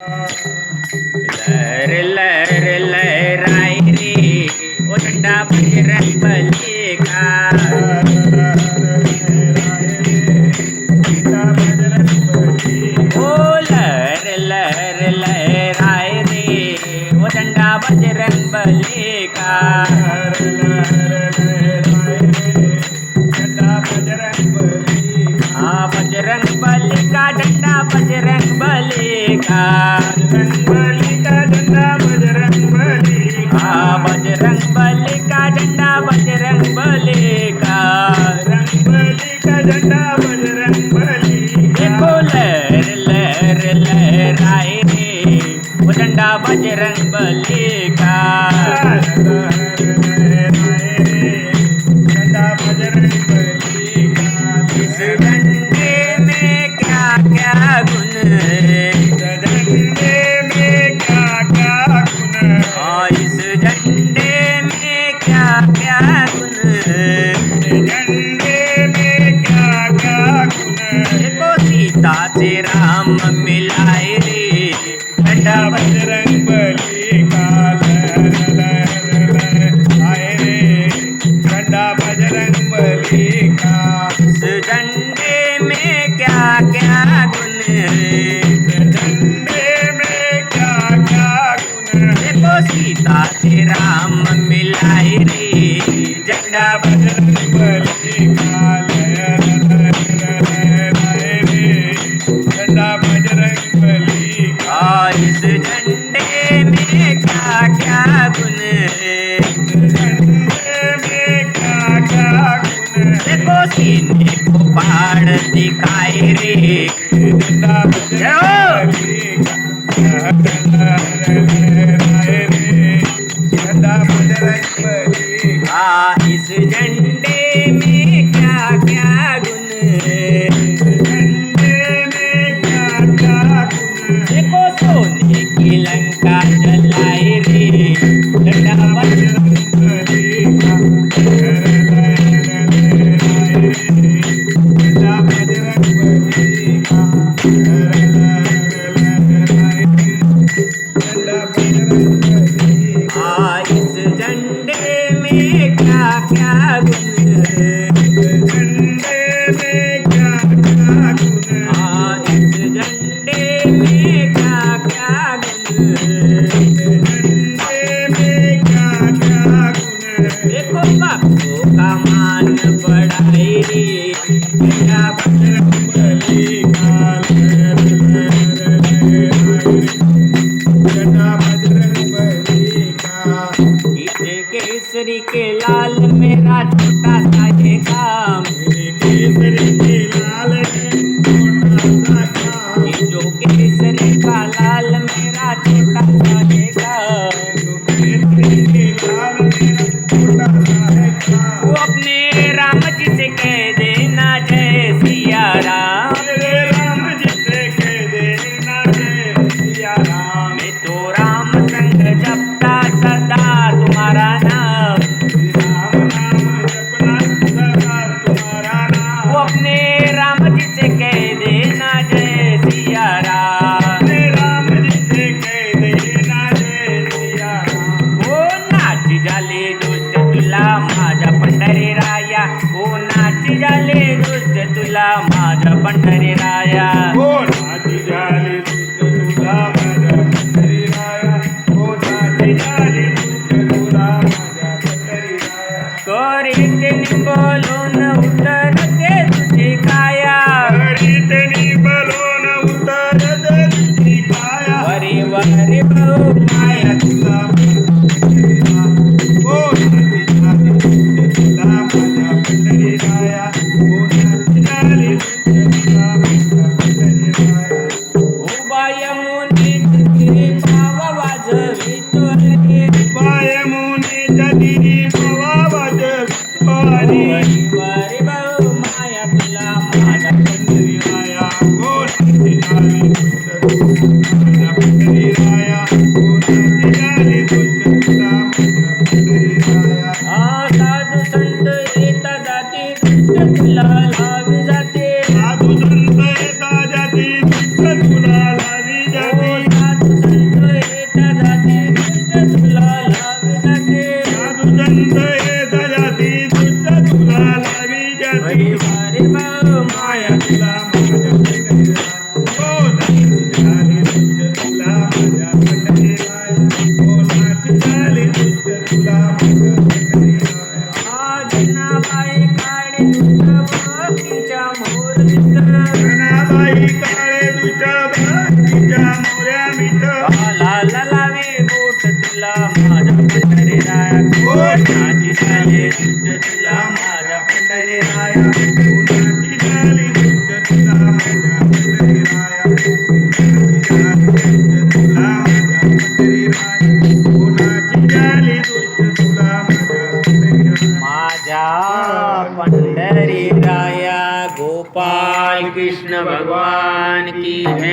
लहर लहर लहराए रे ओ झंडा बजरंग बली का। ओ लहर लहर लहराए रे ओ झंडा बजरंग बली का। बजरंग बली का झंडा बजरंग बली का। बजरंग बली का झंडा बजरंग बली का। देखो लहर लहर लहराए रे वो झंडा बजरंग बली का। इस झंडे में क्या क्या गुण है, इस झंडे में क्या क्या गुण है। देखो सीता से राम मिलाए रे झंडा बजरंग बली का। आए रे झंडा बजरंग बली का। इस झंडे में क्या क्या गुण है, झंडे में क्या क्या गुण है। देखो सीता से राम मिलाए रे झंडा बजरंग बली का। आए रे झंडा बजरंग बली का। इस झंडे में क्या क्या गुण है, झंडे में क्या क्या गुण है। देखो सीने को पहाड़ दिखाए रे झंडा बजरंग बली का। आए रे झंडा बजरंग बली का। इस झंडे में क्या क्या गुण है, झंडे में क्या क्या गुण है। देखो सोने की लंका जलाए रे झंडा बजरंग बली का। झंडा बजरंग बली का। झंडा बजरंग बली का। इस झंडे में क्या क्या गुण है, झंडे में क्या क्या गुण है। इस झंडे में क्या क्या गुण है। झंडे में क्या क्या गुण है। देखो बापू का मान बढ़ाए रे झंडा बजरंग बली का। झंडा बजरंग बली का। केसरी के लाल मेरा छोटा सा ये काम, मेरे केसरी के लाल है छोटा सा काम। जो केसरी का लाल मेरा छोटा सा ये काम। केसरी के लाल मेरा छोटा सा है काम। वो अपने राम जी से कह देना जय सिया राम। मेरे राम जी से कह देना जय सिया राम। मैं तो राम संग जपता सदा तुम्हारा नाम। राम नाम जपना सदा तुम्हारा नाम। वो अपने राम जी से कह देना जय सिया राम। मेरे राम जी से कह देना जय सिया राम। ओ नाची जाले दुष्ट तुला माझा पंढरी राया, ओ नाची जाले दुष्ट तुला माझा पंढरी राया। ओ नाची झाली तुला माझ्या पंढरी राया। ओ नाची झाली तुला माझ्या पंढरी राया। करीत बोलून उतरते तुझी काया, हरितनी बलोन उतर दे तुझी काया। वरी वरी भाऊ माया तुला पंढरी राया। ओ नाची झाली तुला माझ्या पंढरी राया। ओ नाची झाली तुला माझ्या पंढरी राया। उभा यमुनी तुझी पाव वाजवितो रे, पाय मुनी जनी पवा वाजवारी। वरी वरी भाऊ माया तुला माझा पंढरी राया। ओ नाची झाली तुझ्या पंढरी राया। ओ नाची झाली तुझ्या पंढरी राया। साधू संत येता जाती दुष्ट तुला लावी जाते। साधू संत येता जाती दुष्ट तुला लावी जाती। तुझ्या